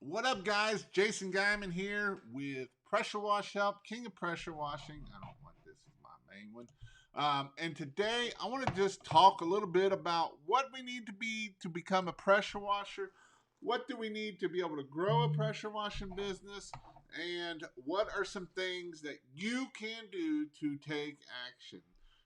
What up, guys? Jason Guyman here with Pressure Wash Help, King of Pressure Washing. I don't want this as my main one. And today I want to just talk a little bit about what we need to be to become a pressure washer. What do we need to be able to grow a pressure washing business? And what are some things that you can do to take action?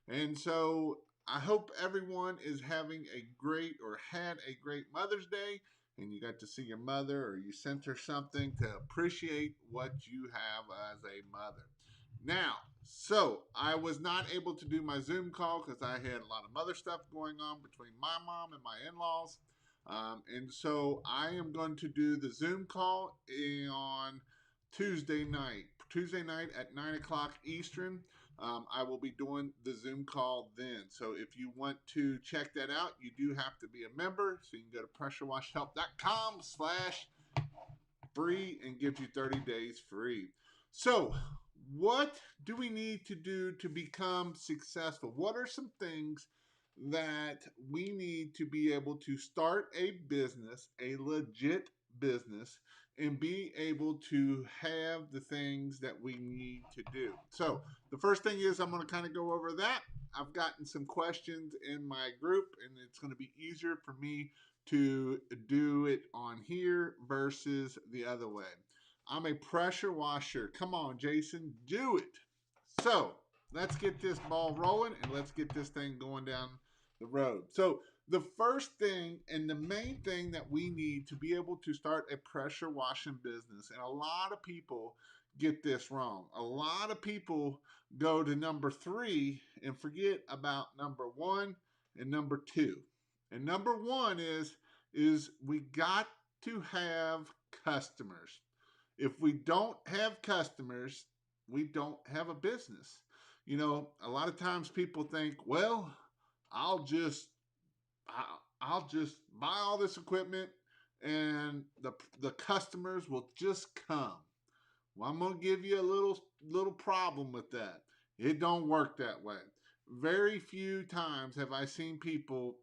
And so I hope everyone is having a great or had a great Mother's Day and you got to see your mother or you sent her something to appreciate what you have as a mother. Now, so I was not able to do my Zoom call because I had a lot of mother stuff going on between my mom and my in-laws. And so I am going to do the Zoom call on Tuesday night at 9 o'clock Eastern. I will be doing the Zoom call then. So if you want to check that out, you do have to be a member. So you can go to pressurewashhelp.com/free and gives you 30 days free. So what do we need to do to become successful? What are some things that we need to be able to start a business, a legit business, and be able to have the things that we need to do? So the first thing is I'm going to kind of go over that. I've gotten some questions in my group, and it's going to be easier for me to do it on here versus the other way. I'm a pressure washer. Come on, Jason, do it. So let's get this ball rolling and let's get this thing going down the road. So the first thing and the main thing that we need to be able to start a pressure washing business, and a lot of people get this wrong. A lot of people go to number 3 and forget about number 1 and number 2. And number 1 is we got to have customers. If we don't have customers, we don't have a business. You know, a lot of times people think, well, I'll just buy all this equipment and the customers will just come. Well, I'm going to give you a little problem with that. It don't work that way. Very few times have I seen people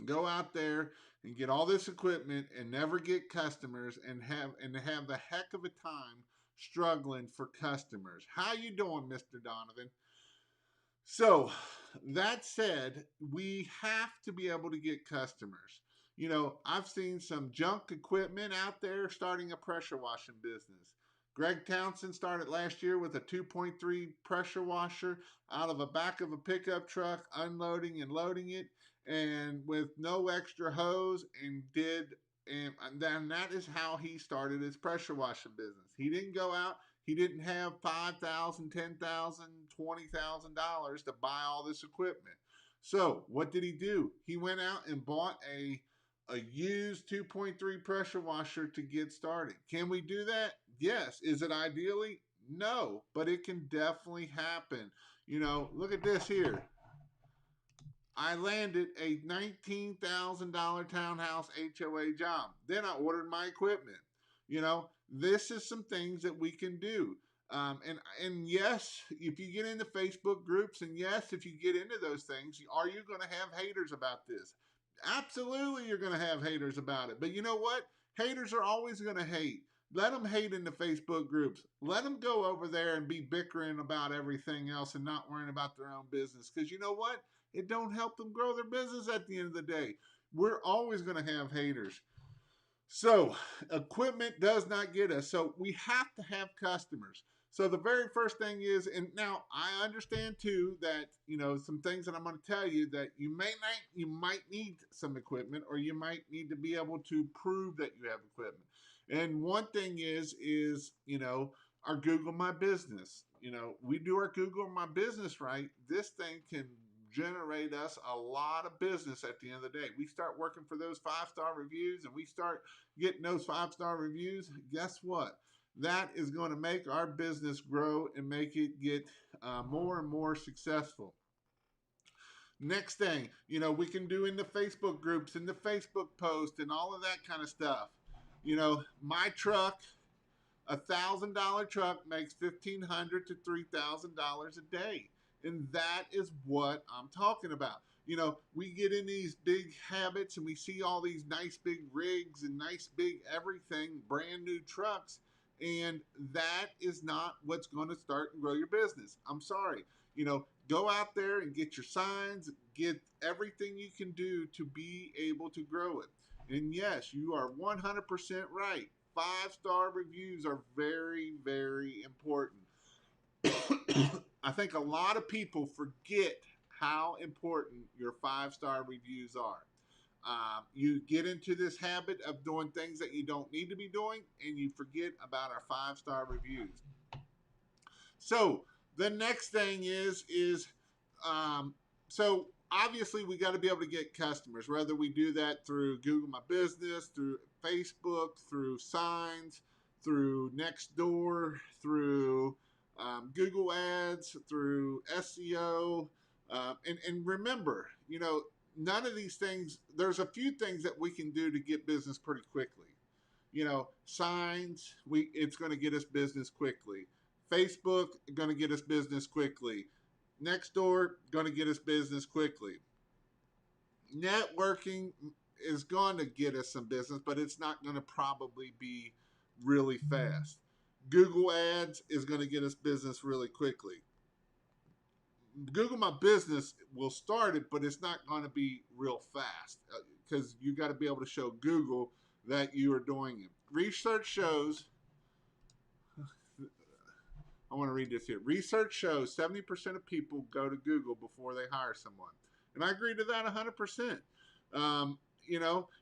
go out there and get all this equipment and never get customers and have the heck of a time struggling for customers. How you doing, Mr. Donovan? So that said, we have to be able to get customers. You know, I've seen some junk equipment out there starting a pressure washing business. Greg Townsend started last year with a 2.3 pressure washer out of the back of a pickup truck, unloading and loading it, and with no extra hose, and then that is how he started his pressure washing business. He didn't go out. He didn't have $5,000, $10,000, $20,000 to buy all this equipment. So what did he do? He went out and bought a used 2.3 pressure washer to get started. Can we do that? Yes. Is it ideally? No, but it can definitely happen. You know, look at this here. I landed a $19,000 townhouse HOA job. Then I ordered my equipment. You know, this is some things that we can do. And yes, if you get into Facebook groups, and yes, if you get into those things, are you going to have haters about this? Absolutely, you're going to have haters about it. But you know what? Haters are always going to hate. Let them hate in the Facebook groups. Let them go over there and be bickering about everything else and not worrying about their own business. Because you know what? It don't help them grow their business at the end of the day. We're always going to have haters. So equipment does not get us. So we have to have customers. So the very first thing is, and now I understand too that, you know, some things that I'm going to tell you that you might need some equipment, or you might need to be able to prove that you have equipment. And one thing is, you know, our Google My Business. You know, we do our Google My Business right. This thing can generate us a lot of business at the end of the day. We start working for those 5-star reviews and we start getting those 5-star reviews. Guess what? That is going to make our business grow and make it get more and more successful. Next thing, you know, we can do in the Facebook groups and the Facebook post and all of that kind of stuff. You know, my truck, $1,000 truck makes $1,500 to $3,000 a day. And that is what I'm talking about. We get in these big habits and we see all these nice big rigs and nice big everything, brand new trucks, and that is not what's going to start and grow your business. I'm sorry. Go out there and get your signs, get everything you can do to be able to grow it. And yes, you are 100% right. 5-star reviews are very, very important. I think a lot of people forget how important your 5-star reviews are. You get into this habit of doing things that you don't need to be doing, and you forget about our 5-star reviews. So the next thing so obviously we got to be able to get customers, whether we do that through Google My Business, through Facebook, through signs, through Nextdoor, through Google Ads, through SEO. And remember, none of these things, there's a few things that we can do to get business pretty quickly. Signs, it's going to get us business quickly. Facebook, going to get us business quickly. Nextdoor, going to get us business quickly. Networking is going to get us some business, but it's not going to probably be really fast. Google Ads is going to get us business really quickly. Google My Business will start it, but it's not going to be real fast because you got to be able to show Google that you are doing it. Research shows, I want to read this here. Research shows 70% of people go to Google before they hire someone. And I agree to that 100%.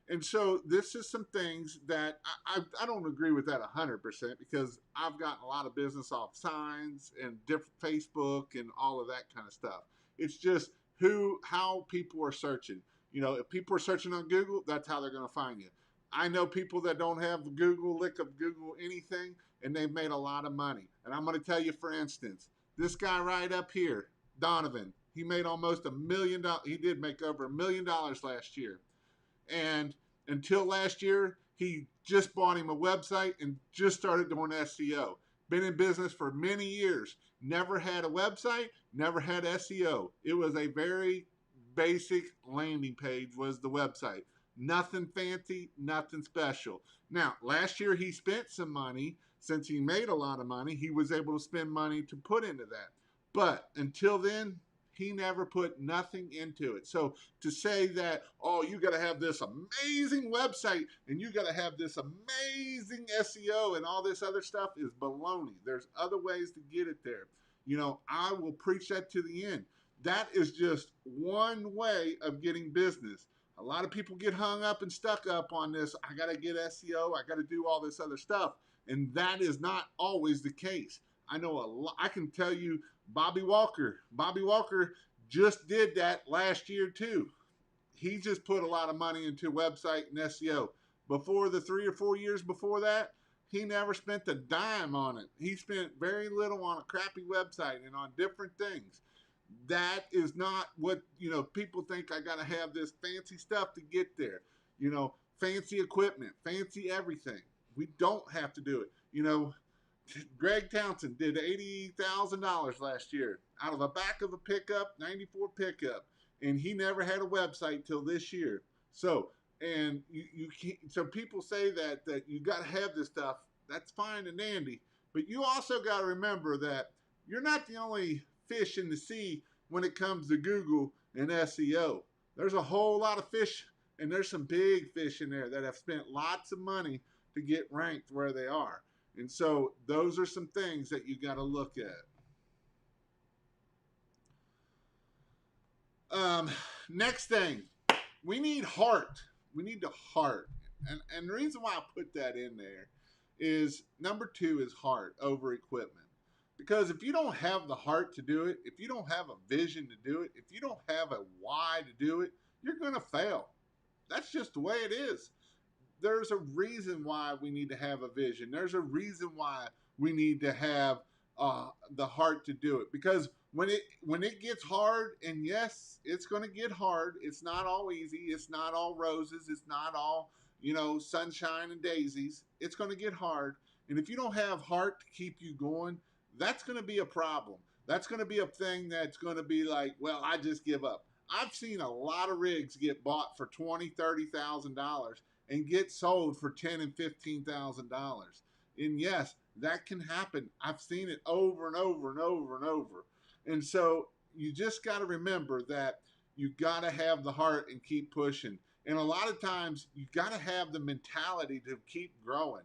And so this is some things that I don't agree with that 100% because I've gotten a lot of business off signs and different Facebook and all of that kind of stuff. It's just how people are searching. If people are searching on Google, that's how they're going to find you. I know people that don't have Google, look up Google anything, and they've made a lot of money. And I'm going to tell you, for instance, this guy right up here, Donovan, he made almost $1 million. He did make over $1 million last year. And until last year, he just bought him a website and just started doing SEO. Been in business for many years. Never had a website, never had SEO. It was a very basic landing page was the website. Nothing fancy, nothing special. Now, last year he spent some money. Since he made a lot of money, he was able to spend money to put into that. But until then, he never put nothing into it. So to say that, oh, you got to have this amazing website and you got to have this amazing SEO and all this other stuff is baloney. There's other ways to get it there. I will preach that to the end. That is just one way of getting business. A lot of people get hung up and stuck up on this. I got to get SEO. I got to do all this other stuff. And that is not always the case. I know a lot. I can tell you Bobby Walker just did that last year too. He just put a lot of money into website and SEO. Before the 3 or 4 years before that, he never spent a dime on it. He spent very little on a crappy website and on different things. That is not what, people think I got to have this fancy stuff to get there. Fancy equipment, fancy everything. We don't have to do it. Greg Townsend did $80,000 last year out of the back of a pickup, 94 pickup, and he never had a website till this year. So, and you can't, so people say that you got to have this stuff. That's fine and dandy, but you also got to remember that you're not the only fish in the sea when it comes to Google and SEO. There's a whole lot of fish, and there's some big fish in there that have spent lots of money to get ranked where they are. And so those are some things that you got to look at. Next thing, we need heart. We need the heart. And the reason why I put that in there is number 2 is heart over equipment. Because if you don't have the heart to do it, if you don't have a vision to do it, if you don't have a why to do it, you're going to fail. That's just the way it is. There's a reason why we need to have a vision. There's a reason why we need to have the heart to do it. Because when it gets hard, and yes, it's going to get hard. It's not all easy. It's not all roses. It's not all, sunshine and daisies. It's going to get hard. And if you don't have heart to keep you going, that's going to be a problem. That's going to be a thing that's going to be like, well, I just give up. I've seen a lot of rigs get bought for $20,000, $30,000 and get sold for $10,000 and $15,000. And yes, that can happen. I've seen it over and over and over and over. And so you just got to remember that you got to have the heart and keep pushing. And a lot of times you got to have the mentality to keep growing.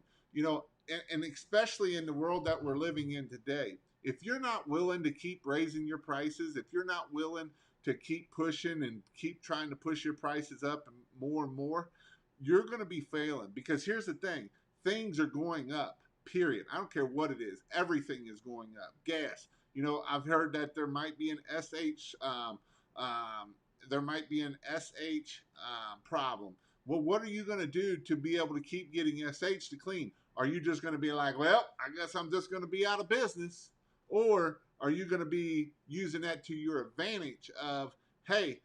And especially in the world that we're living in today, if you're not willing to keep raising your prices, if you're not willing to keep pushing and keep trying to push your prices up and more, you're going to be failing. Because here's the thing, things are going up, period. I don't care what it is. Everything is going up. Gas. I've heard that there might be an SH problem. Well, what are you going to do to be able to keep getting SH to clean? Are you just going to be like, well, I guess I'm just going to be out of business? Or are you going to be using that to your advantage of, hey,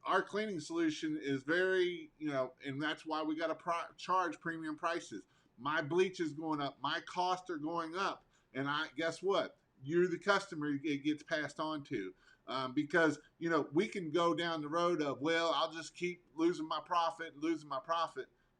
our cleaning solution is very, and that's why we got to charge premium prices. My bleach is going up. My costs are going up. And guess what? You're the customer it gets passed on to. Because, we can go down the road of, well, I'll just keep losing my profit.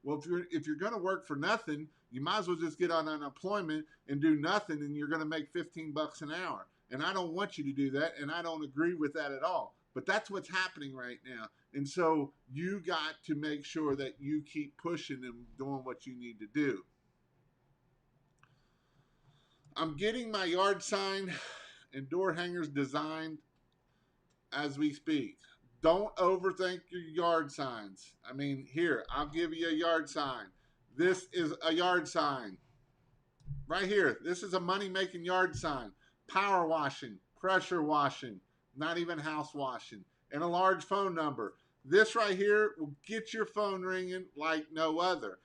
Well, if you're going to work for nothing, you might as well just get on unemployment and do nothing, and you're going to make $15 an hour. And I don't want you to do that, and I don't agree with that at all. But that's what's happening right now. And so you got to make sure that you keep pushing and doing what you need to do. I'm getting my yard sign and door hangers designed as we speak. Don't overthink your yard signs. I mean, here, I'll give you a yard sign. This is a yard sign. Right here, this is a money-making yard sign. Power washing, pressure washing, not even house washing, and a large phone number. This right here will get your phone ringing like no other.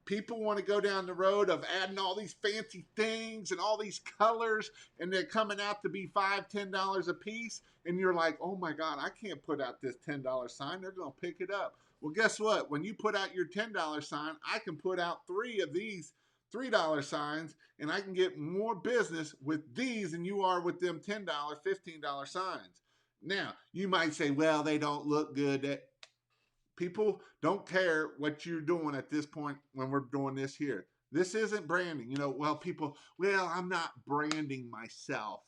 People want to go down the road of adding all these fancy things and all these colors, and they're coming out to be $5, $10 a piece. And you're like, oh my God, I can't put out this $10 sign. They're going to pick it up. Well, guess what? When you put out your $10 sign, I can put out 3 of these $3 signs, and I can get more business with these than you are with them $10, $15 signs. Now, you might say, well, they don't look good. People don't care what you're doing at this point when we're doing this here. This isn't branding. I'm not branding myself.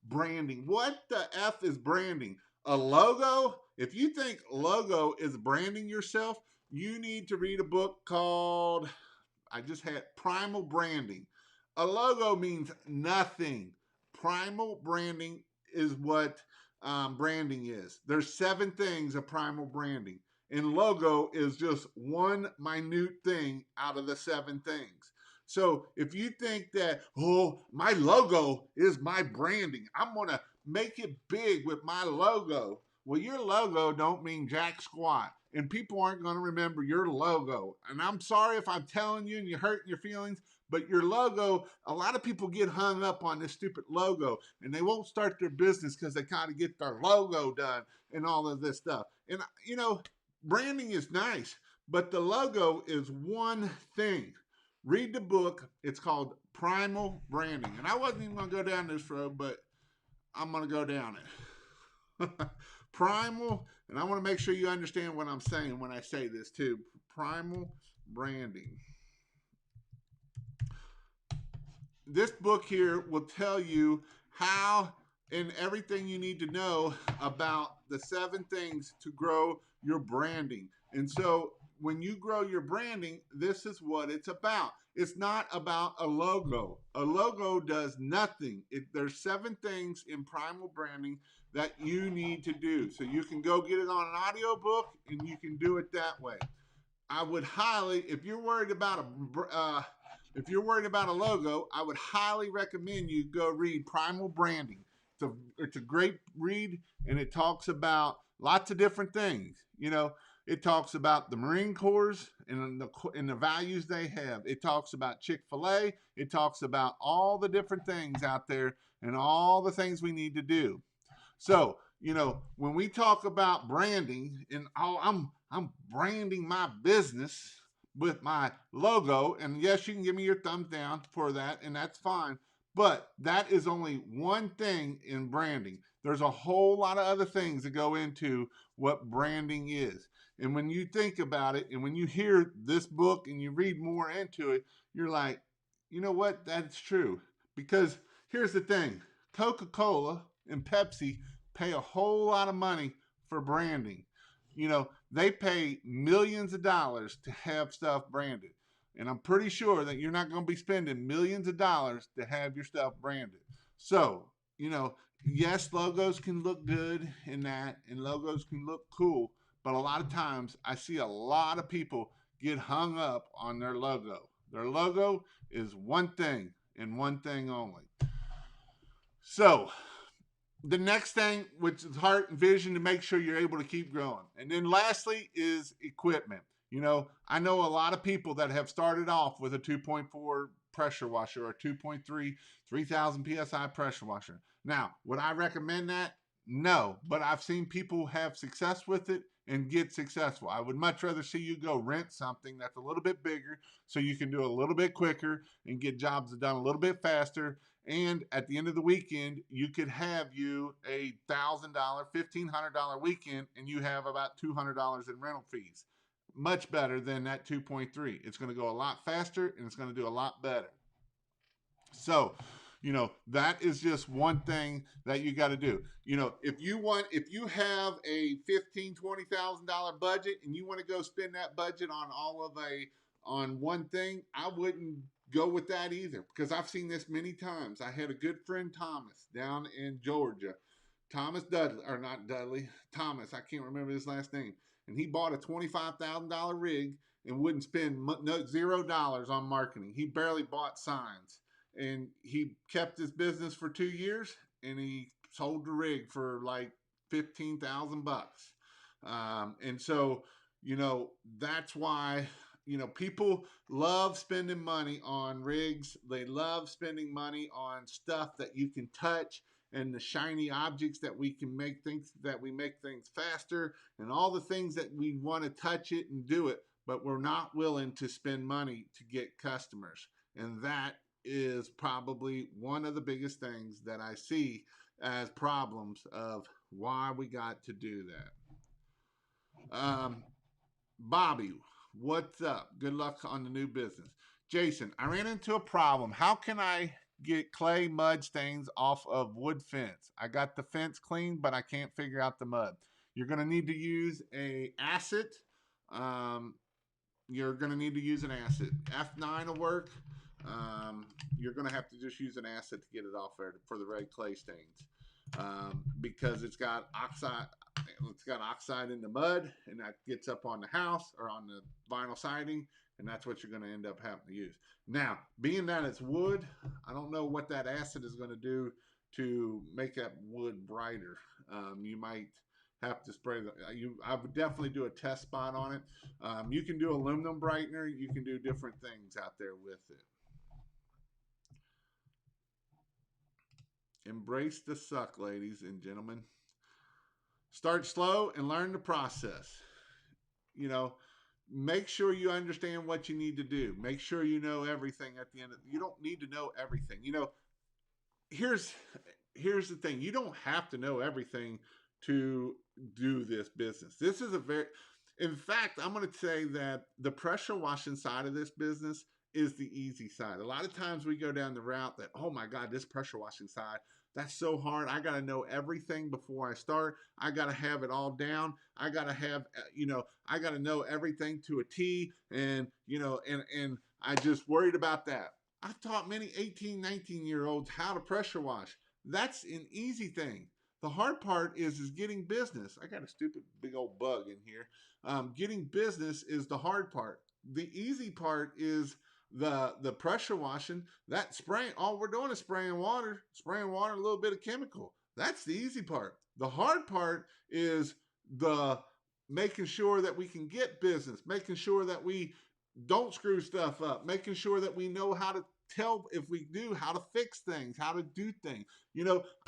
Branding. What the F is branding? A logo? If you think logo is branding yourself, you need to read a book called, I just had Primal Branding. A logo means nothing. Primal branding is what branding is. There's 7 things of primal branding. And logo is just one minute thing out of the 7 things. So if you think that, oh, my logo is my branding, I'm going to make it big with my logo. Well, your logo don't mean jack squat. And people aren't going to remember your logo. And I'm sorry if I'm telling you and you're hurting your feelings, but your logo, a lot of people get hung up on this stupid logo, and they won't start their business because they kind of get their logo done and all of this stuff. And, branding is nice, but the logo is one thing. Read the book. It's called Primal Branding. And I wasn't even going to go down this road, but I'm going to go down it. Primal, and I want to make sure you understand what I'm saying when I say this too. Primal Branding. This book here will tell you how and everything you need to know about the 7 things to grow your branding. And so when you grow your branding, this is what it's about. It's not about a logo. A logo does nothing. There's 7 things in Primal Branding that you need to do. So you can go get it on an audio book, and you can do it that way. I would highly, if you're worried about a logo, I would highly recommend you go read Primal Branding. It's a great read, and it talks about lots of different things. It talks about the Marine Corps and the values they have. It talks about Chick-fil-A. It talks about all the different things out there and all the things we need to do. So, when we talk about branding, and I'm branding my business with my logo, and yes, you can give me your thumbs down for that, and that's fine. But that is only one thing in branding. There's a whole lot of other things that go into what branding is. And when you think about it, and when you hear this book and you read more into it, you're like, you know what? That's true. Because here's the thing, Coca-Cola and Pepsi pay a whole lot of money for branding. They pay millions of dollars to have stuff branded. And I'm pretty sure that you're not going to be spending millions of dollars to have your stuff branded. So, yes, logos can look good in that, and logos can look cool. But a lot of times I see a lot of people get hung up on their logo. Their logo is one thing and one thing only. So, the next thing, which is heart and vision to make sure you're able to keep growing. And then lastly is equipment. I know a lot of people that have started off with a 2.4 pressure washer or 2.3, 3,000 PSI pressure washer. Now, would I recommend that? No, but I've seen people have success with it and get successful. I would much rather see you go rent something that's a little bit bigger so you can do a little bit quicker and get jobs done a little bit faster. And at the end of the weekend, you could have you a $1,000, $1,500 weekend, and you have about $200 in rental fees. Much better than that 2.3. It's going to go a lot faster and it's going to do a lot better. So, that is just one thing that you got to do. If you have a $15,000-$20,000 budget and you want to go spend that budget on one thing, I wouldn't go with that either, because I've seen this many times. I had a good friend, Thomas, down in Georgia. Thomas Dudley, or not Dudley, Thomas, I can't remember his last name. And he bought a $25,000 rig and wouldn't spend $0 on marketing. He barely bought signs. And he kept his business for 2 years, and he sold the rig for like $15,000. And so, that's why, people love spending money on rigs. They love spending money on stuff that you can touch, and the shiny objects that we make things faster, and all the things that we want to touch it and do it, but we're not willing to spend money to get customers. And that is probably one of the biggest things that I see as problems of why we got to do that. Bobby, what's up? Good luck on the new business. Jason, I ran into a problem. How can I get clay mud stains off of wood fence? I got the fence clean, but I can't figure out the mud. You're going to need to use a acid. You're going to need to use an acid. F9 will work. You're going to have to just use an acid to get it off there for the red clay stains, because it's got oxide. It's got oxide in the mud, and that gets up on the house or on the vinyl siding, and that's what you're going to end up having to use. Now, being that it's wood, I don't know what that acid is going to do to make that wood brighter. You might have to spray I would definitely do a test spot on it. You can do aluminum brightener. You can do different things out there with it. Embrace the suck, ladies and gentlemen. Start slow and learn the process. Make sure you understand what you need to do. Make sure you know everything at the end. You don't need to know everything. Here's the thing. You don't have to know everything to do this business. In fact, I'm going to say that the pressure washing side of this business is the easy side. A lot of times we go down the route that, oh my God, this pressure washing side, that's so hard. I got to know everything before I start. I got to have it all down. I got to have, I got to know everything to a T, and I just worried about that. I've taught many 18, 19-year-olds how to pressure wash. That's an easy thing. The hard part is getting business. I got a stupid big old bug in here. Getting business is the hard part. The easy part is the pressure washing. That spraying, all we're doing is spraying water, a little bit of chemical. That's the easy part. The hard part is the making sure that we can get business, making sure that we don't screw stuff up, making sure that we know how to tell, if we do, how to fix things, how to do things.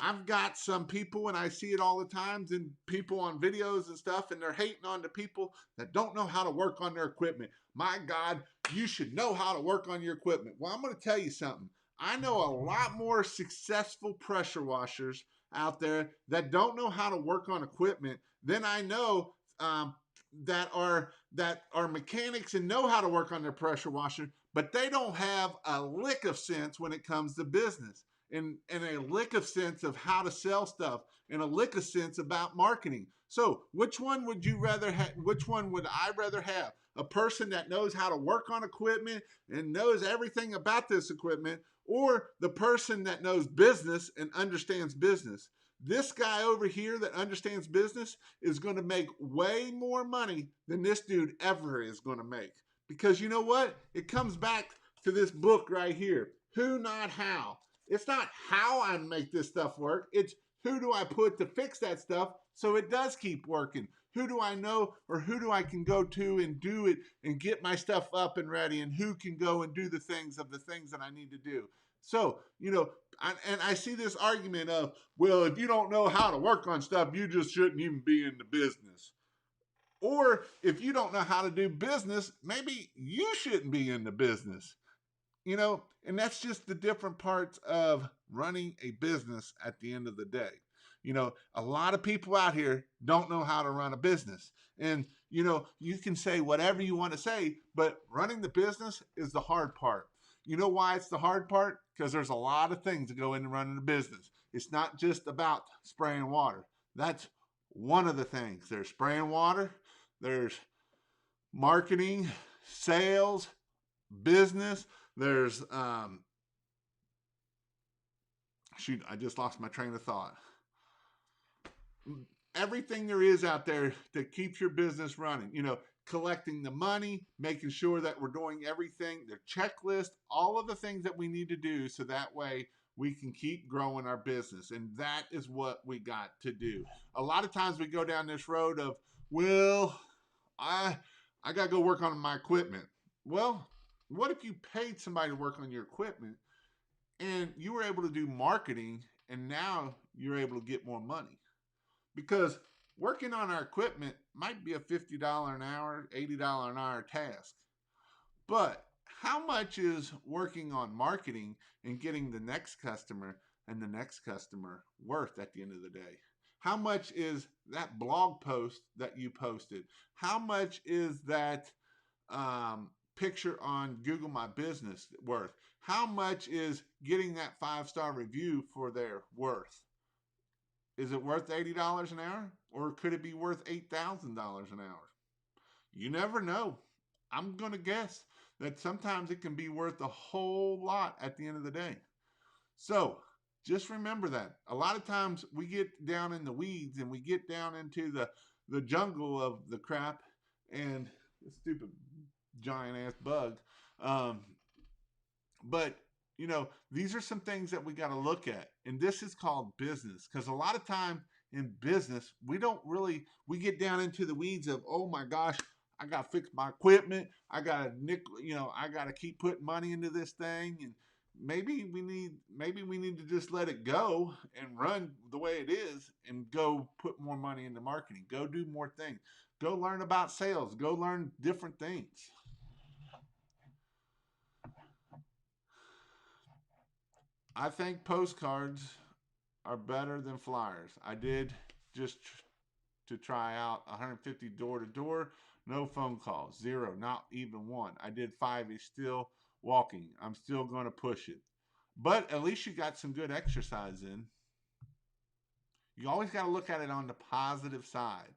I've got some people, and I see it all the times in people on videos and stuff, and they're hating on the people that don't know how to work on their equipment. My God, you should know how to work on your equipment. Well, I'm going to tell you something. I know a lot more successful pressure washers out there that don't know how to work on equipment, then I know that are mechanics and know how to work on their pressure washer, but they don't have a lick of sense when it comes to business, and a lick of sense of how to sell stuff, and a lick of sense about marketing. So which one would you rather have? Which one would I rather have? A person that knows how to work on equipment and knows everything about this equipment, or the person that knows business and understands business? This guy over here that understands business is going to make way more money than this dude ever is going to make. Because you know what? It comes back to this book right here. Who, not how. It's not how I make this stuff work. It's who do I put to fix that stuff so it does keep working? Who do I know, or who do I can go to and do it and get my stuff up and ready, and who can go and do the things that I need to do? So, and I see this argument of, well, if you don't know how to work on stuff, you just shouldn't even be in the business. Or if you don't know how to do business, maybe you shouldn't be in the business. And that's just the different parts of running a business at the end of the day. A lot of people out here don't know how to run a business. And, you can say whatever you want to say, but running the business is the hard part. You know why it's the hard part? Because there's a lot of things that go into running a business. It's not just about spraying water. That's one of the things. There's spraying water, there's marketing, sales, business. There's shoot, I just lost my train of thought. Everything there is out there that keeps your business running. Collecting the money, making sure that we're doing everything, the checklist, all of the things that we need to do so that way we can keep growing our business. And that is what we got to do. A lot of times we go down this road of, well, I got to go work on my equipment. Well, what if you paid somebody to work on your equipment and you were able to do marketing, and now you're able to get more money? Because working on our equipment might be a $50 an hour, $80 an hour task. But how much is working on marketing and getting the next customer and the next customer worth at the end of the day? How much is that blog post that you posted? How much is that picture on Google My Business worth? How much is getting that 5-star review for their worth? Is it worth $80 an hour, or could it be worth $8,000 an hour? You never know. I'm going to guess that sometimes it can be worth a whole lot at the end of the day. So just remember that. A lot of times we get down in the weeds and we get down into the jungle of the crap and the stupid giant ass bug. But these are some things that we got to look at. And this is called business, because a lot of time in business, we get down into the weeds of, oh my gosh, I got to fix my equipment. I got to keep putting money into this thing. And maybe we need to just let it go and run the way it is and go put more money into marketing. Go do more things. Go learn about sales. Go learn different things. I think postcards are better than flyers. I did just to try out 150 door to door, no phone calls, 0, not even 1. I did 5, is still walking. I'm still going to push it. But at least you got some good exercise in. You always got to look at it on the positive side.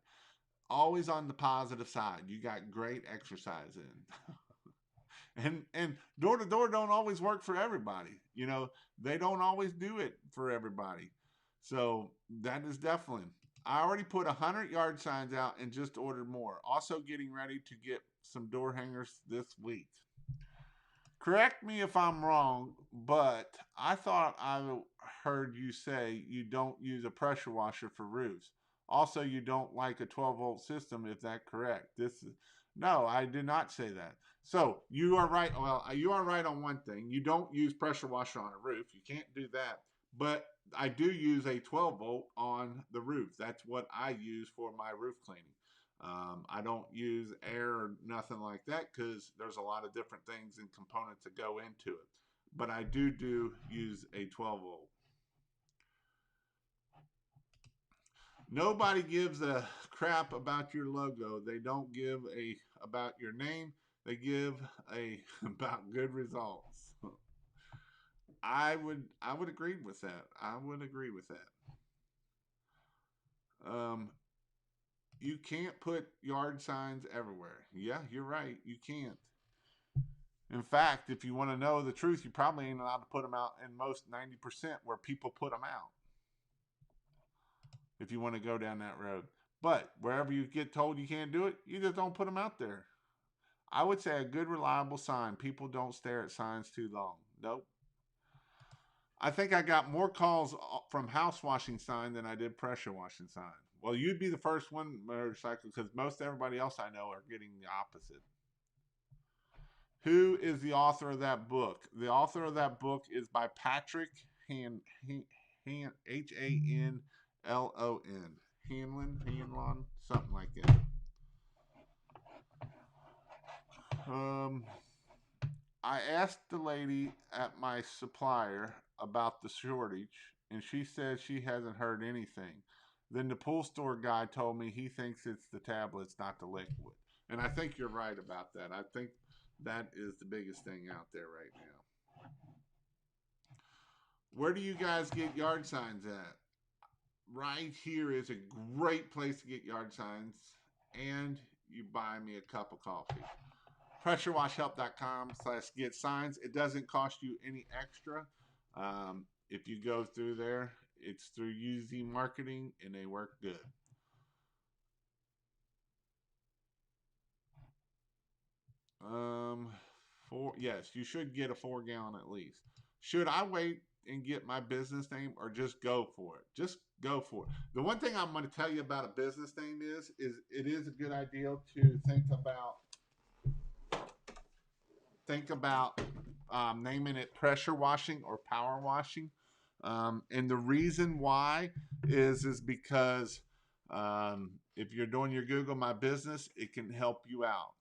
Always on the positive side. You got great exercise in. And door to door don't always work for everybody. They don't always do it for everybody. So that is definitely. I already put 100 yard signs out and just ordered more. Also getting ready to get some door hangers this week. Correct me if I'm wrong, but I thought I heard you say you don't use a pressure washer for roofs. Also, you don't like a 12-volt system. Is that correct? No, I did not say that. So you are right. Well, you are right on one thing. You don't use pressure washer on a roof. You can't do that. But I do use a 12-volt on the roof. That's what I use for my roof cleaning. I don't use air or nothing like that because there's a lot of different things and components that go into it. But I do use a 12-volt. Nobody gives a crap about your logo. They don't give a about your name. They give a about good results. I would agree with that. I would agree with that. Um, you can't put yard signs everywhere. Yeah, you're right. You can't. In fact, if you want to know the truth, you probably ain't allowed to put them out in most 90% where people put them out. If you want to go down that road. But wherever you get told you can't do it, you just don't put them out there. I would say a good, reliable sign. People don't stare at signs too long. Nope. I think I got more calls from house washing sign than I did pressure washing sign. Well, you'd be the first one, motorcycle, because most everybody else I know are getting the opposite. Who is the author of that book? The author of that book is by Patrick Hanlon. Hanlon, something like that. Um, I asked the lady at my supplier about the shortage, and she said she hasn't heard anything. Then the pool store guy told me he thinks it's the tablets, not the liquid. And I think you're right about that. I think that is the biggest thing out there right now. Where do you guys get yard signs at? Right here is a great place to get yard signs, and you buy me a cup of coffee. pressurewashhelp.com/get signs. It doesn't cost you any extra. If you go through there, it's through UZ Marketing, and they work good. Um, yes, you should get a 4 gallon at least. Should I wait and get my business name, or just go for it? Just go for it. The one thing I'm going to tell you about a business name is it is a good idea to think about naming it pressure washing or power washing. And the reason why is because if you're doing your Google My Business, it can help you out.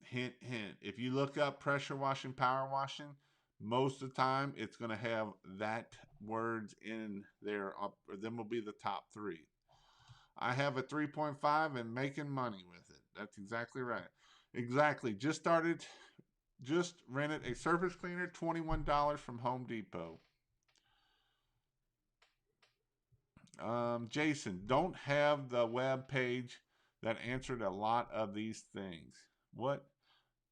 Hint, hint. If you look up pressure washing, power washing, most of the time it's going to have that words in there. Or them will be the top three. I have a 3.5 and making money with it. That's exactly right. Exactly. Just rented a surface cleaner, $21 from Home Depot. Jason, don't have the web page that answered a lot of these things. What?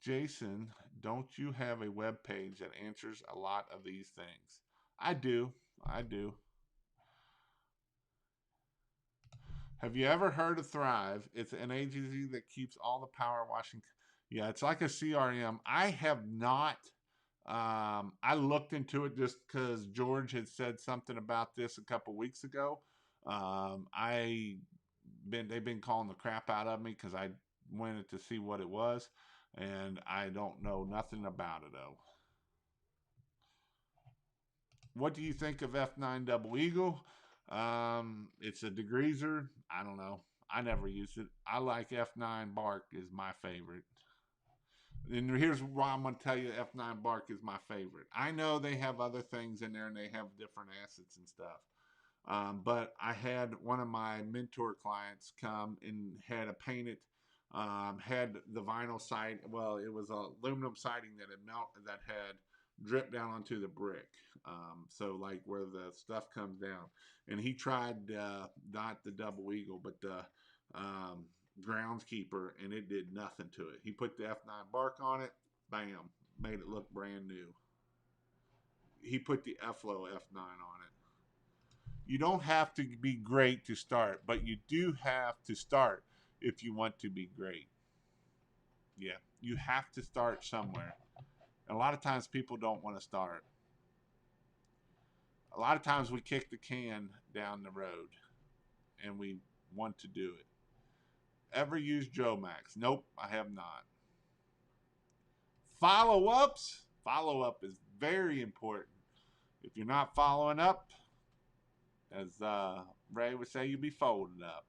Jason, don't you have a web page that answers a lot of these things? I do. I do. Have you ever heard of Thrive? It's an agency that keeps all the power washing. Yeah, it's like a CRM. I have not. I looked into it just because George had said something about this a couple weeks ago. They've been calling the crap out of me because I wanted to see what it was, and I don't know nothing about it though. What do you think of F9 Double Eagle? It's a degreaser. I don't know. I never used it. I like F9 Bark is my favorite. And here's why I'm going to tell you F9 Bark is my favorite. I know they have other things in there and they have different acids and stuff. But I had one of my mentor clients come and had a painted, had the vinyl side. Well, it was a aluminum siding that had dripped down onto the brick. So like where the stuff comes down. And he tried not the Double Eagle, but the groundskeeper, and it did nothing to it. He put the F9 Bark on it, bam, made it look brand new. He put the F-Low F9 on it. You don't have to be great to start, but you do have to start if you want to be great. Yeah, you have to start somewhere. And a lot of times people don't want to start. A lot of times we kick the can down the road and we want to do it. Ever use Joe Max? Nope, I have not. Follow ups. Follow up is very important. If you're not following up, as Ray would say, you'd be folded up.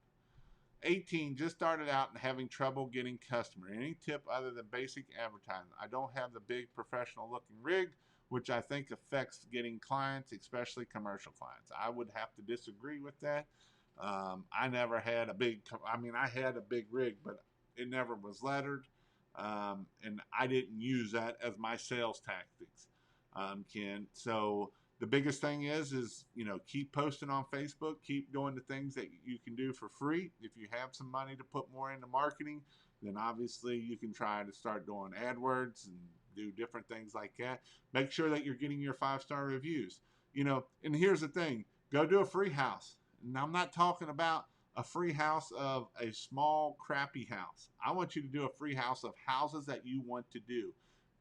18, just started out and having trouble getting customer. Any tip other than basic advertising? I don't have the big professional looking rig, which I think affects getting clients, especially commercial clients. I would have to disagree with that. I never had a big, I mean, I had a big rig, but it never was lettered. And I didn't use that as my sales tactics, Ken. So the biggest thing is, keep posting on Facebook, keep doing the things that you can do for free. If you have some money to put more into marketing, then obviously you can try to start doing AdWords and do different things like that. Make sure that you're getting your 5-star reviews. And here's the thing, go do a free house. And I'm not talking about a free house of a small, crappy house. I want you to do a free house of houses that you want to do.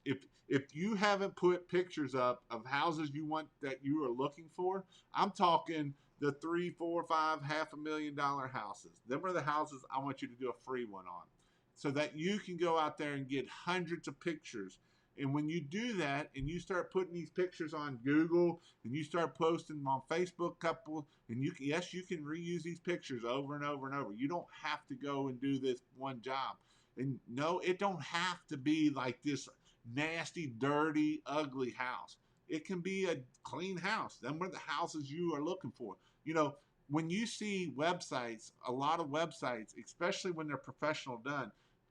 If you haven't put pictures up of houses you want that you are looking for, I'm talking the 3, 4, 5, $500,000 houses. Them are the houses I want you to do a free one on, so that you can go out there and get hundreds of pictures. And when you do that and you start putting these pictures on Google and you start posting them on Facebook, and you can reuse these pictures over and over and over. You don't have to go and do this one job. And no, it don't have to be like this nasty, dirty, ugly house. It can be a clean house. Them are the houses you are looking for. When you see websites, a lot of websites, especially when they're professional done,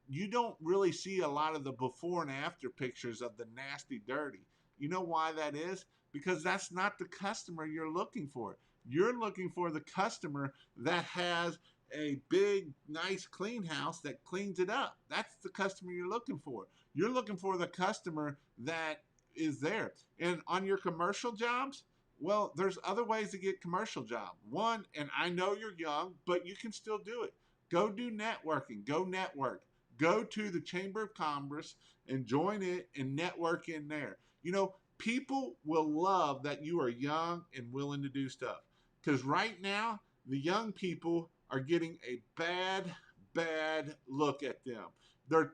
you don't really see a lot of the before and after pictures of the nasty, dirty. You know why that is? Because that's not the customer you're looking for. You're looking for the customer that has a big, nice, clean house that cleans it up. That's the customer you're looking for. You're looking for the customer that is there. And on your commercial jobs, well, there's other ways to get commercial job. One, and I know you're young, but you can still do it. Go do networking. Go network. Go to the Chamber of Commerce and join it and network in there. People will love that you are young and willing to do stuff. Because right now, the young people are getting a bad, bad look at them. A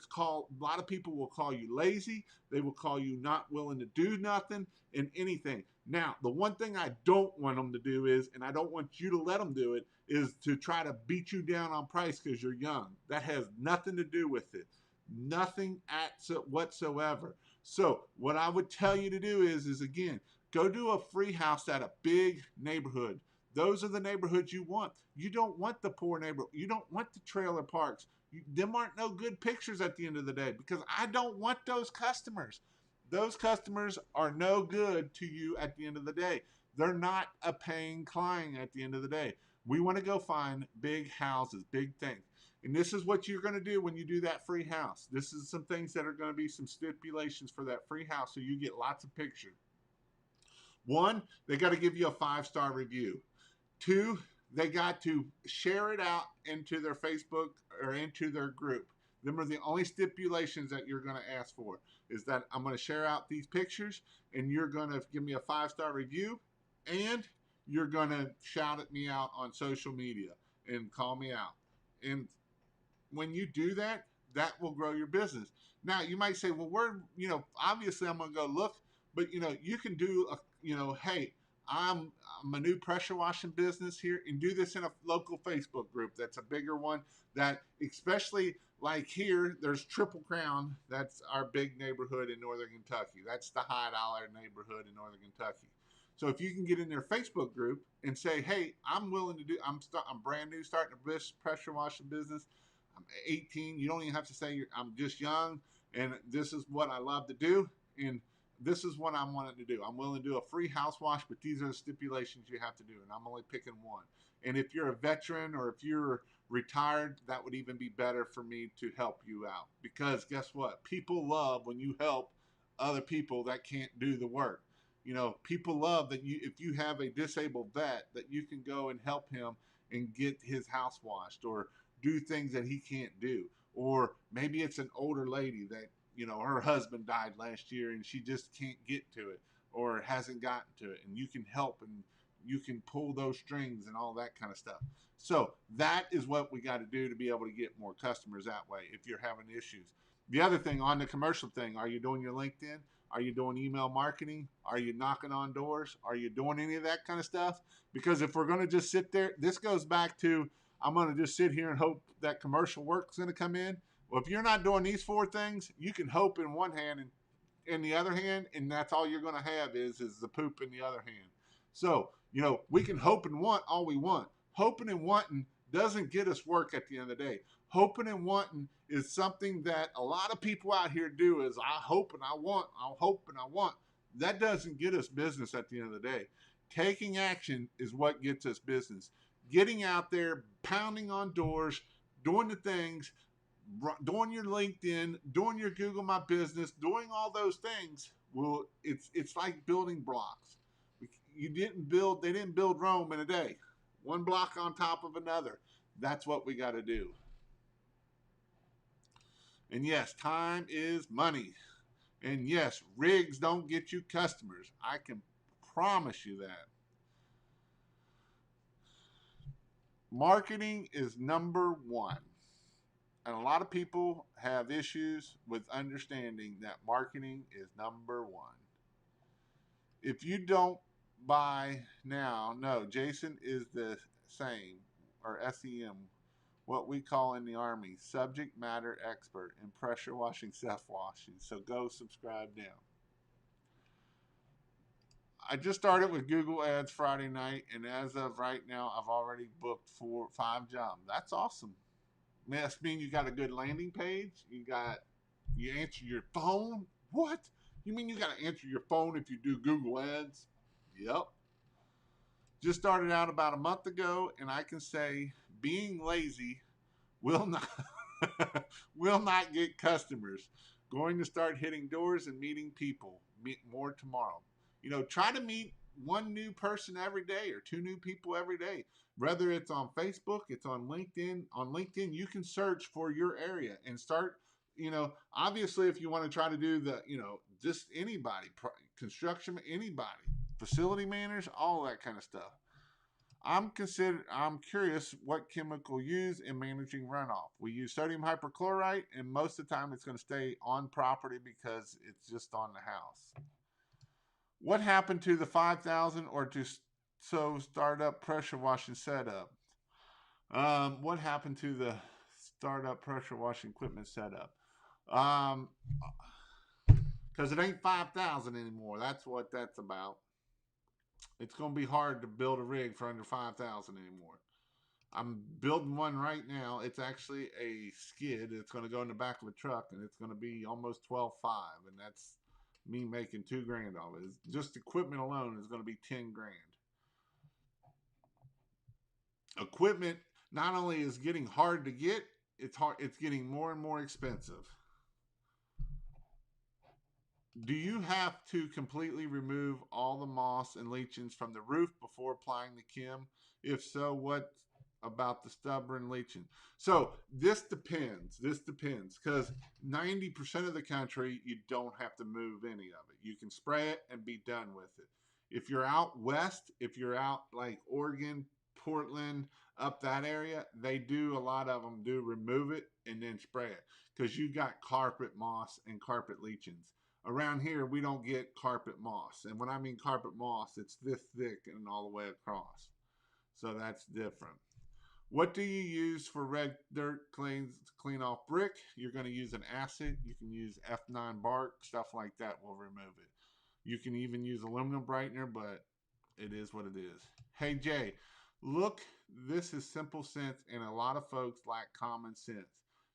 lot of people will call you lazy. They will call you not willing to do nothing and anything. Now, the one thing I don't want them to do is, and I don't want you to let them do it, is to try to beat you down on price because you're young. That has nothing to do with it. Nothing whatsoever. So what I would tell you to do is again, go do a free house at a big neighborhood. Those are the neighborhoods you want. You don't want the poor neighborhood. You don't want the trailer parks. Them aren't no good pictures at the end of the day, because I don't want those customers. Those customers are no good to you at the end of the day. They're not a paying client at the end of the day. We want to go find big houses, big things. And this is what you're going to do when you do that free house. This is some things that are going to be some stipulations for that free house so you get lots of pictures. One, they got to give you a 5-star review. Two, they got to share it out into their Facebook or into their group. Them are the only stipulations that you're going to ask for, is that I'm going to share out these pictures and you're going to give me a 5-star review, and you're going to shout at me out on social media and call me out. And when you do that, that will grow your business. Now, you might say, well, obviously I'm going to go look, but you can do hey, I'm a new pressure washing business here, and do this in a local Facebook group that's a bigger one, that especially like here, there's Triple Crown. That's our big neighborhood in Northern Kentucky. That's the high dollar neighborhood in Northern Kentucky. So if you can get in their Facebook group and say, hey, I'm willing to do, I'm brand new, starting a pressure washing business. I'm 18. You don't even have to say I'm just young, and this is what I love to do, and this is what I'm wanting to do. I'm willing to do a free house wash, but these are the stipulations you have to do, and I'm only picking one. And if you're a veteran or if you're retired, that would even be better for me to help you out, because guess what? People love when you help other people that can't do the work. People love that if you have a disabled vet, that you can go and help him and get his house washed, or do things that he can't do. Or maybe it's an older lady that, her husband died last year and she just can't get to it, or hasn't gotten to it, and you can help and you can pull those strings and all that kind of stuff. So that is what we got to do to be able to get more customers that way if you're having issues. The other thing on the commercial thing, are you doing your LinkedIn? Are you doing email marketing? Are you knocking on doors? Are you doing any of that kind of stuff? Because if we're going to just sit there, this goes back to, I'm going to just sit here and hope that commercial work's going to come in. Well, if you're not doing these 4 things, you can hope in one hand and in the other hand, and that's all you're going to have is the poop in the other hand. So, we can hope and want all we want, Hoping and wanting doesn't get us work at the end of the day. Hoping and wanting is something that a lot of people out here do is I hope and I want, I'll hope and I want. That doesn't get us business at the end of the day. Taking action is what gets us business. Getting out there, pounding on doors, doing the things, doing your LinkedIn, doing your Google My Business, doing all those things. Well, it's like building blocks. They didn't build Rome in a day. One block on top of another. That's what we got to do. And yes, time is money. And yes, rigs don't get you customers. I can promise you that. Marketing is number one. And a lot of people have issues with understanding that marketing is number one. If you don't buy now, no, Jason is the same, or SEM, what we call in the Army, subject matter expert in pressure washing, self washing. So go subscribe now. I just started with Google Ads Friday night, and as of right now, I've already booked 5 jobs. That's awesome. Must mean you got a good landing page. You answer your phone. What? You mean you got to answer your phone if you do Google Ads? Yep. Just started out about a month ago, and I can say being lazy will not will not get customers. Going to start hitting doors and meeting people. Meet more tomorrow. Try to meet one new person every day or 2 new people every day. Whether it's on Facebook, it's on LinkedIn. On LinkedIn, you can search for your area and start, obviously if you want to try to do just anybody, construction, anybody, facility managers, all that kind of stuff. I'm curious what chemical used in managing runoff. We use sodium hypochlorite, and most of the time it's going to stay on property because it's just on the house. What happened to the 5,000 or to startup pressure washing setup? What happened to the startup pressure washing equipment setup? Because it ain't 5,000 anymore. That's what that's about. It's going to be hard to build a rig for under 5,000 anymore. I'm building one right now. It's actually a skid. It's going to go in the back of a truck, and it's going to be almost 12.5, and that's me making $2,000 off it. Just equipment alone is going to be $10,000. Equipment not only is getting hard to get, it's getting more and more expensive. Do you have to completely remove all the moss and leachings from the roof before applying the chem? If so, what about the stubborn leaching? So this depends. Because 90% of the country, you don't have to move any of it. You can spray it and be done with it. If you're out west, if you're out like Oregon, Portland, up that area, a lot of them do remove it and then spray it because you got carpet moss and carpet leachings. Around here, we don't get carpet moss. And when I mean carpet moss, it's this thick and all the way across. So that's different. What do you use for red dirt to clean off brick? You're going to use an acid. You can use F9 bark. Stuff like that will remove it. You can even use aluminum brightener, but it is what it is. Hey, Jay, look, this is simple sense, and a lot of folks lack common sense.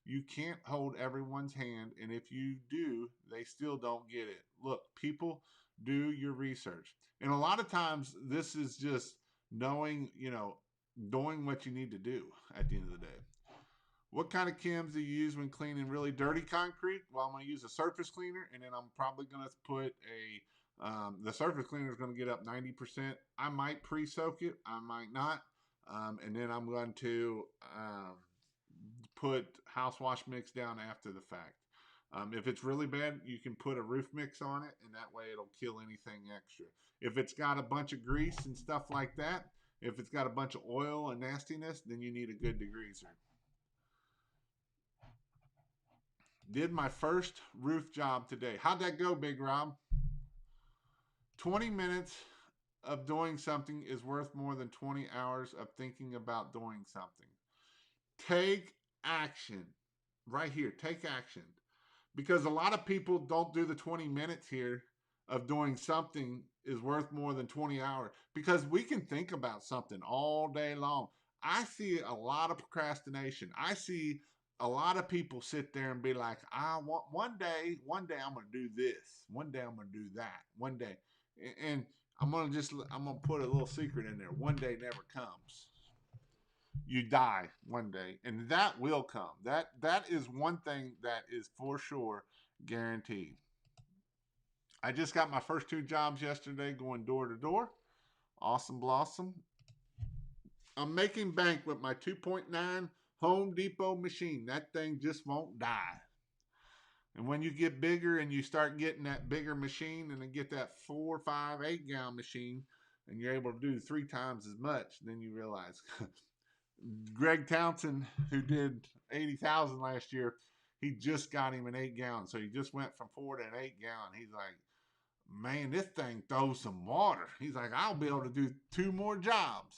You can't hold everyone's hand, and if you do, they still don't get it. Look, people, do your research. And a lot of times, this is just knowing, doing what you need to do at the end of the day. What kind of chems do you use when cleaning really dirty concrete? Well, I'm going to use a surface cleaner, and then I'm probably going to put the surface cleaner is going to get up 90%. I might pre-soak it. I might not. And then I'm going to put house wash mix down after the fact. If it's really bad, you can put a roof mix on it, and that way it'll kill anything extra. If it's got a bunch of grease and stuff like that, if it's got a bunch of oil and nastiness, then you need a good degreaser. Did my first roof job today. How'd that go, Big Rob? 20 minutes of doing something is worth more than 20 hours of thinking about doing something. Take action. Right here, take action. Because a lot of people don't do the 20 minutes here of doing something is worth more than 20 hours. Because we can think about something all day long. I see a lot of procrastination. I see a lot of people sit there and be like, I want one day I'm gonna do this. One day I'm gonna do that. One day. And I'm gonna put a little secret in there. One day never comes. You die one day. And that will come. That is one thing that is for sure guaranteed. I just got my first 2 jobs yesterday going door to door. Awesome blossom. I'm making bank with my 2.9 Home Depot machine. That thing just won't die. And when you get bigger and you start getting that bigger machine and then get that 4, 5, 8 gallon machine and you're able to do 3 times as much, then you realize Greg Townsend, who did 80,000 last year, he just got him an 8 gallon. So he just went from 4 to an 8 gallon. He's like, man, this thing throws some water. He's like, I'll be able to do 2 more jobs.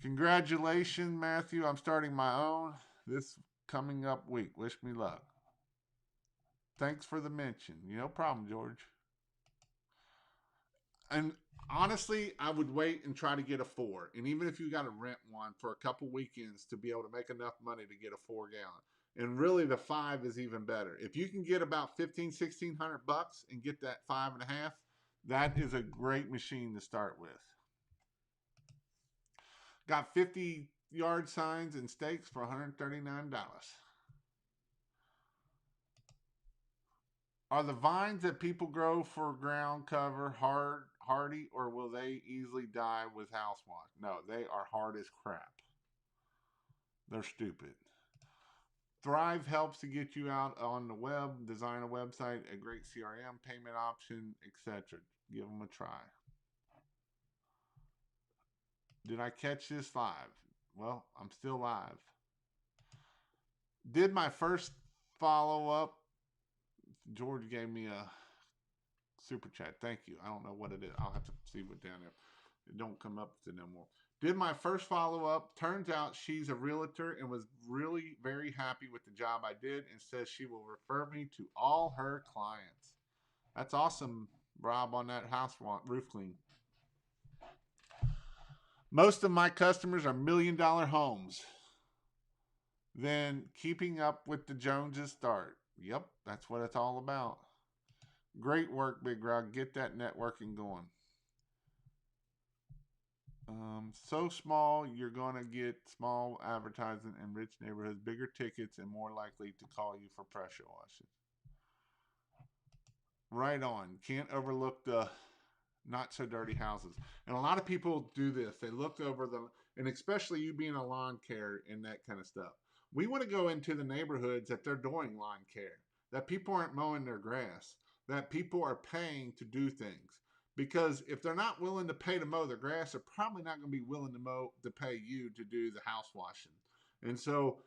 Congratulations, Matthew. I'm starting my own this coming up week. Wish me luck. Thanks for the mention. No problem, George. And honestly, I would wait and try to get a 4. And even if you got to rent one for a couple weekends to be able to make enough money to get a 4 gallon. And really the 5 is even better. If you can get about $1,500-$1,600 and get that 5.5, that is a great machine to start with. Got 50 yard signs and stakes for $139. Are the vines that people grow for ground cover hardy, or will they easily die with house wash? No, they are hard as crap. They're stupid. Thrive helps to get you out on the web, design a website, a great CRM, payment option, etc. Give them a try. Did I catch this live? Well, I'm still live. Did my first follow up. George gave me a super chat. Thank you. I don't know what it is. I'll have to see what down there. It don't come up to no more. Did my first follow up. Turns out she's a realtor and was really very happy with the job I did and says she will refer me to all her clients. That's awesome, Rob, on that house roof clean. Most of my customers are $1 million homes. Then keeping up with the Joneses start. Yep, that's what it's all about. Great work, Big Rod. Get that networking going. So small, you're going to get small advertising in rich neighborhoods, bigger tickets, and more likely to call you for pressure washing. Right on. Can't overlook the not so dirty houses. And a lot of people do this. They look over them, and especially you being a lawn care and that kind of stuff. We want to go into the neighborhoods that they're doing lawn care, that people aren't mowing their grass, that people are paying to do things. Because if they're not willing to pay to mow their grass, they're probably not going to be willing to pay you to do the house washing. And so,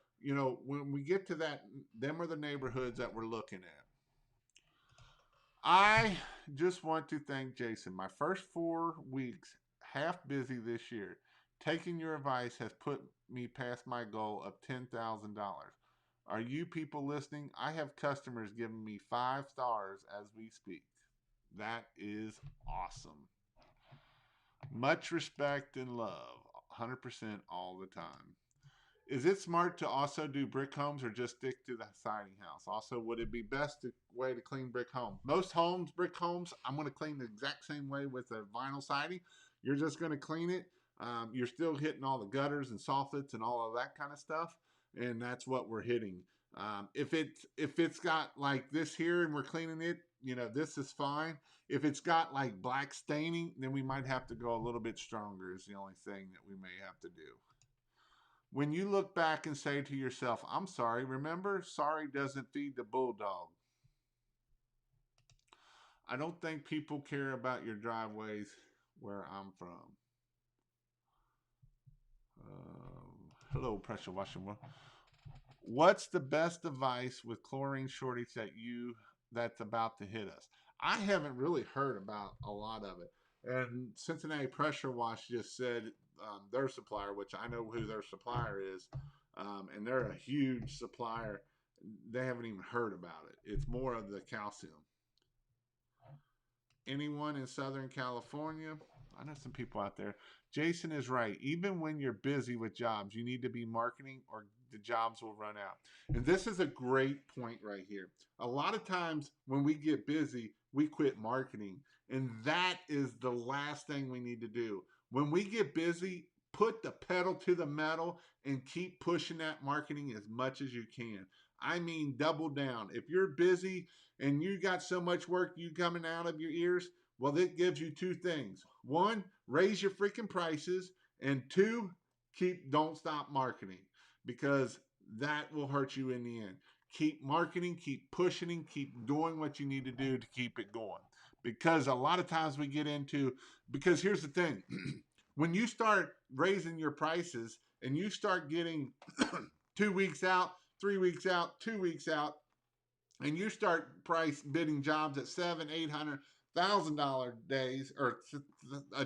when we get to that, them are the neighborhoods that we're looking at. I just want to thank Jason. My first 4 weeks, half busy this year. Taking your advice has put me past my goal of $10,000. Are you people listening? I have customers giving me 5 stars as we speak. That is awesome. Much respect and love. 100% all the time. Is it smart to also do brick homes or just stick to the siding house? Also, would it be best way to clean brick home? Most homes, brick homes, I'm going to clean the exact same way with a vinyl siding. You're just going to clean it. You're still hitting all the gutters and soffits and all of that kind of stuff, and that's what we're hitting. If it's got like this here and we're cleaning it, this is fine. If it's got like black staining, then we might have to go a little bit stronger is the only thing that we may have to do. When you look back and say to yourself, I'm sorry, remember, sorry doesn't feed the bulldog. I don't think people care about your driveways where I'm from. Hello, pressure washing. What's the best advice with chlorine shortage that's about to hit us? I haven't really heard about a lot of it. And Cincinnati Pressure Wash just said their supplier, which I know who their supplier is, and they're a huge supplier. They haven't even heard about it. It's more of the calcium. Anyone in Southern California? I know some people out there. Jason is right. Even when you're busy with jobs, you need to be marketing or the jobs will run out. And this is a great point right here. A lot of times when we get busy, we quit marketing. And that is the last thing we need to do. When we get busy, put the pedal to the metal and keep pushing that marketing as much as you can. I mean, double down. If you're busy and you got so much work you coming out of your ears, well, that gives you two things. One, raise your freaking prices, and two, don't stop marketing, because that will hurt you in the end. Keep marketing, keep pushing, keep doing what you need to do to keep it going. Because a lot of times we get into, because here's the thing, when you start raising your prices and you start getting 2 weeks out, 3 weeks out, 2 weeks out, and you start price bidding jobs at $700,000, $800,000 days or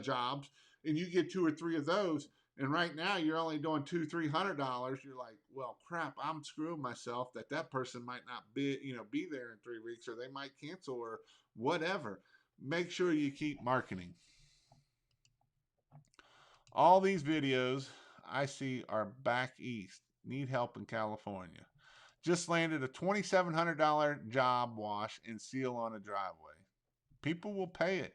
jobs, and you get two or three of those, and right now you're only doing $200-300, you're like, well, crap, I'm screwing myself. That person might not be there in 3 weeks, or they might cancel or whatever. Make sure you keep marketing. All these videos I see are back east. Need help in California. Just landed a $2,700 job wash and seal on a driveway. People will pay it.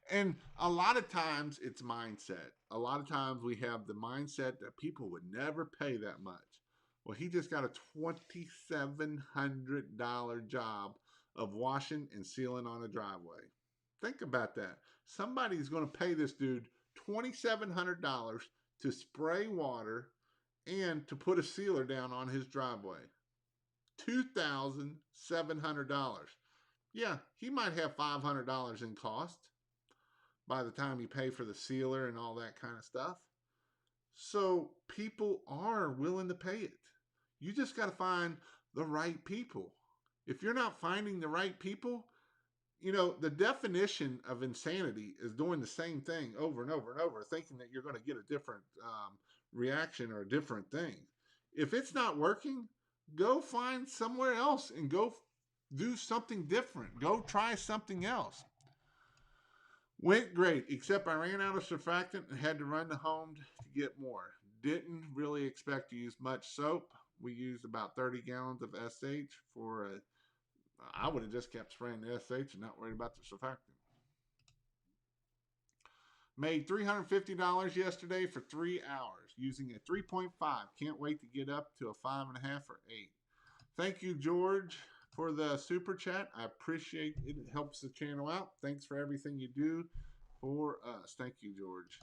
And a lot of times it's mindset. A lot of times we have the mindset that people would never pay that much. Well, he just got a $2,700 job of washing and sealing on a driveway. Think about that. Somebody's going to pay this dude $2,700 to spray water and to put a sealer down on his driveway. $2,700. Yeah, he might have $500 in cost by the time you pay for the sealer and all that kind of stuff. So people are willing to pay it. You just got to find the right people. If you're not finding the right people, the definition of insanity is doing the same thing over and over and over, thinking that you're going to get a different reaction or a different thing. If it's not working, go find somewhere else and go do something different. Go try something else. Went great, except I ran out of surfactant and had to run to home to get more. Didn't really expect to use much soap. We used about 30 gallons of SH for I would have just kept spraying the SH and not worried about the surfactant. Made $350 yesterday for 3 hours using a 3.5. Can't wait to get up to a 5.5 or 8. Thank you, George, for the super chat. I appreciate it. It helps the channel out. Thanks for everything you do for us. Thank you, George.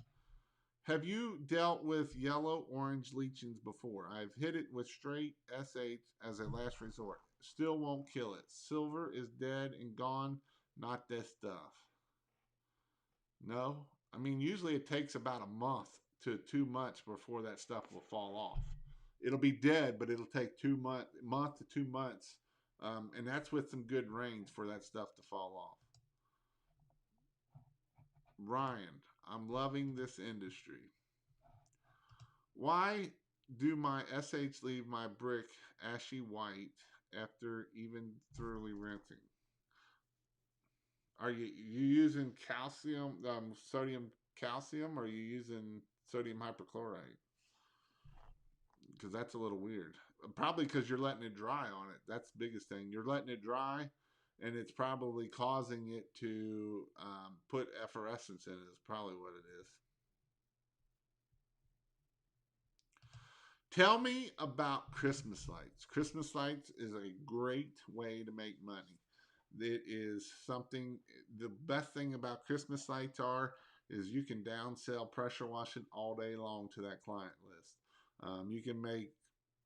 Have you dealt with yellow-orange leachings before? I've hit it with straight SH as a last resort. Still won't kill it. Silver is dead and gone, not this stuff. No? I mean, usually it takes about a month to 2 months before that stuff will fall off. It'll be dead, but it'll take 2 months, month to 2 months. And that's with some good rains for that stuff to fall off. Ryan, I'm loving this industry. Why do my SH leave my brick ashy white after even thoroughly rinsing? Are you using calcium, sodium calcium, or are you using sodium hypochlorite? Because that's a little weird. Probably because you're letting it dry on it. That's the biggest thing. You're letting it dry, and it's probably causing it to put effervescence in it. Is probably what it is. Tell me about Christmas lights. Christmas lights is a great way to make money. It is something, the best thing about Christmas lights is you can downsell pressure washing all day long to that client list. You can make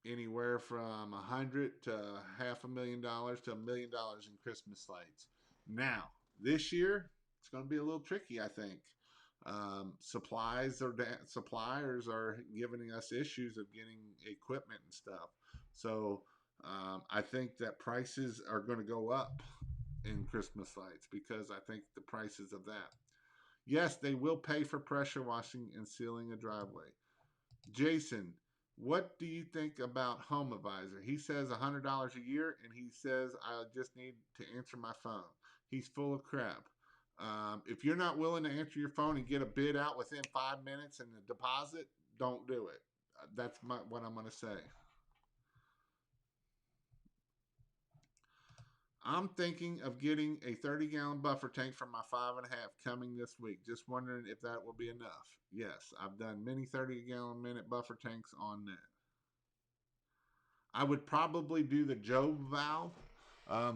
anywhere from $100,000 to $500,000 to $1 million in Christmas lights. Now, this year, it's going to be a little tricky, I think. Suppliers are giving us issues of getting equipment and stuff. So I think that prices are going to go up in Christmas lights because I think the prices of that. Yes, they will pay for pressure washing and sealing a driveway. Jason, what do you think about Home Advisor? He says $100 a year, and he says I just need to answer my phone. He's full of crap. If you're not willing to answer your phone and get a bid out within 5 minutes and the deposit, don't do it. That's what I'm going to say. I'm thinking of getting a 30-gallon buffer tank for my 5.5 coming this week. Just wondering if that will be enough. Yes, I've done many 30-gallon minute buffer tanks on that. I would probably do the Job valve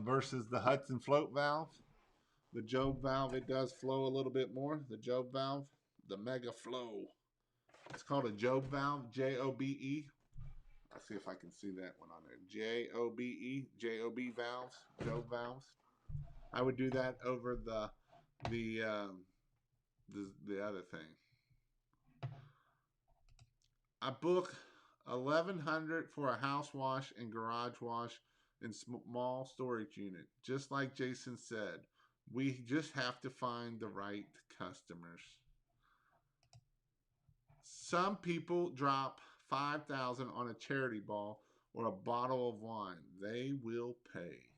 versus the Hudson float valve. The Job valve, it does flow a little bit more. The Job valve, the Mega Flow. It's called a Job valve, Jobe. I'll see if I can see that one on there. Jobe valves, Job valves. I would do that over the the other thing. I book 1,100 for a house wash and garage wash and small storage unit. Just like Jason said, we just have to find the right customers. Some people drop 5,000 on a charity ball or a bottle of wine. They will pay.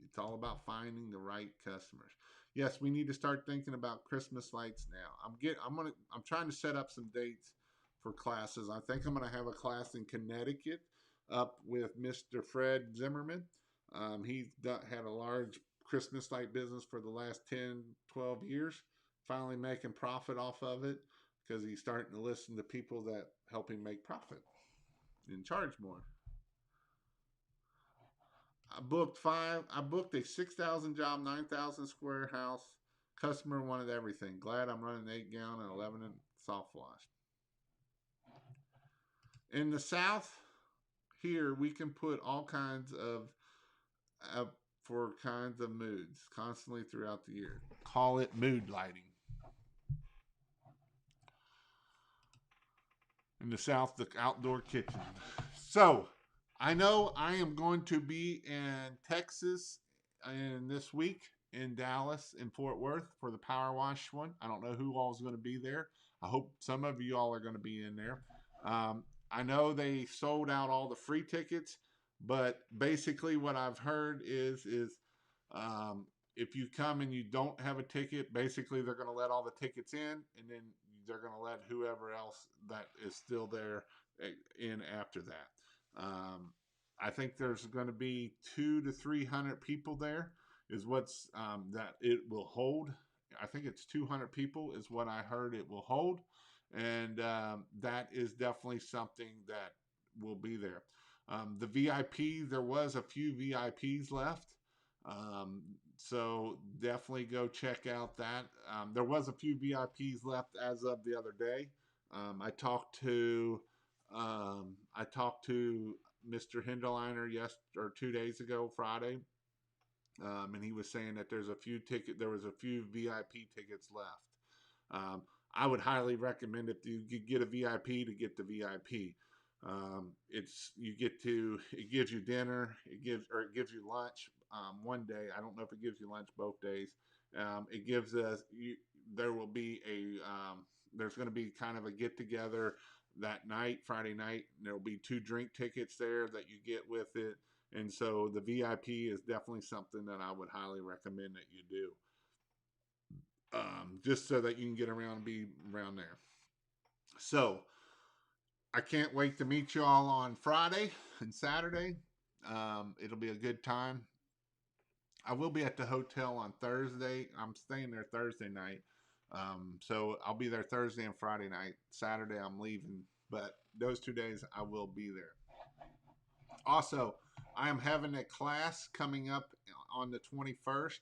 It's all about finding the right customers. Yes, we need to start thinking about Christmas lights now. I'm trying to set up some dates for classes. I think I'm gonna have a class in Connecticut up with Mr. Fred Zimmerman. Had a large Christmas light business for the last 10, 12 years, finally making profit off of it because he's starting to listen to people that help him make profit and charge more. I booked a 6,000 job, 9,000 square house. Customer wanted everything. Glad I'm running 8-gallon and 11 in soft wash. In the South, here we can put all kinds of for kinds of moods constantly throughout the year. Call it mood lighting. In the South, the outdoor kitchen. So I know I am going to be in Texas in this week, in Dallas, in Fort Worth for the Power Wash one. I don't know who all is going to be there. I hope some of you all are going to be in there. I know they sold out all the free tickets, but basically what I've heard is if you come and you don't have a ticket, basically they're going to let all the tickets in, and then they're going to let whoever else that is still there in after that. I think there's going to be 200 to 300 people there is what's that it will hold. I think it's 200 people is what I heard it will hold. And that is definitely something that will be there. The VIP, there was a few VIPs left. So definitely go check out that. There was a few VIPs left as of the other day. I talked to Mr. Hindeliner 2 days ago, Friday, and he was saying that there was a few VIP tickets left. I would highly recommend if you get a VIP to get the VIP. It gives you dinner, it gives you lunch one day. I don't know if it gives you lunch both days. It gives us there will be there's going to be kind of a get together that night, Friday night. There will be 2 drink tickets there that you get with it. And so the VIP is definitely something that I would highly recommend that you do. Just so that you can get around and be around there. So I can't wait to meet you all on Friday and Saturday. It'll be a good time. I will be at the hotel on Thursday. I'm staying there Thursday night. So I'll be there Thursday and Friday night. Saturday I'm leaving, but those 2 days I will be there. Also, I am having a class coming up on the 21st.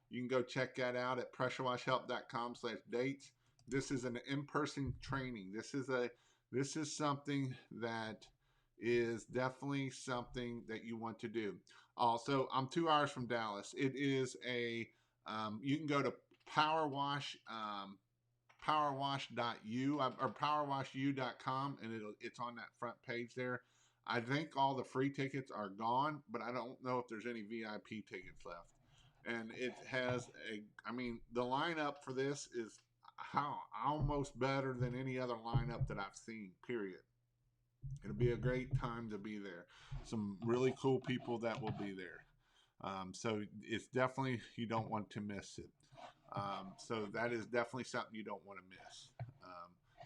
You can go check that out at pressurewashhelp.com/dates. This is an in-person training. This is something that is definitely something that you want to do. Also, I'm 2 hours from Dallas. It is you can go to powerwash.u or powerwashu.com, and it's on that front page there. I think all the free tickets are gone, but I don't know if there's any VIP tickets left. And it has the lineup for this is almost better than any other lineup that I've seen, period. It'll be a great time to be there. Some really cool people that will be there. So it's definitely, you don't want to miss it. So that is definitely something you don't want to miss.